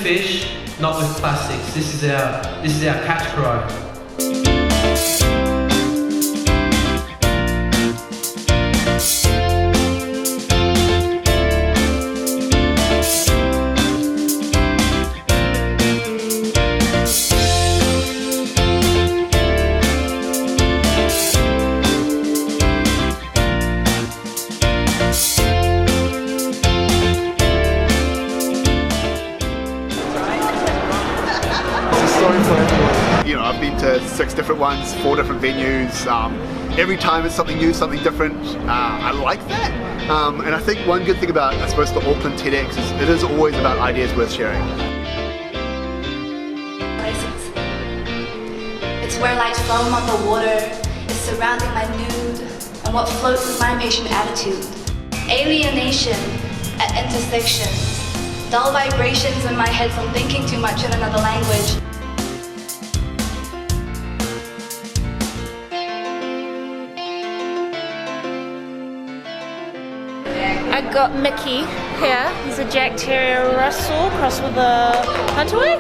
fish, not with plastics. This is our catch cry. You know, I've been to 6 different ones, 4 different venues. Every time it's something new, something different. I like that. And I think one good thing about, I suppose, the Auckland TEDx is it is always about ideas worth sharing. Places. It's where light foam on the water is surrounding my nude, and what floats is my patient attitude. Alienation at intersections. Dull vibrations in my head from thinking too much in another language. I got Mickey here. He's a Jack Terrier Russell crossed with a Huntaway.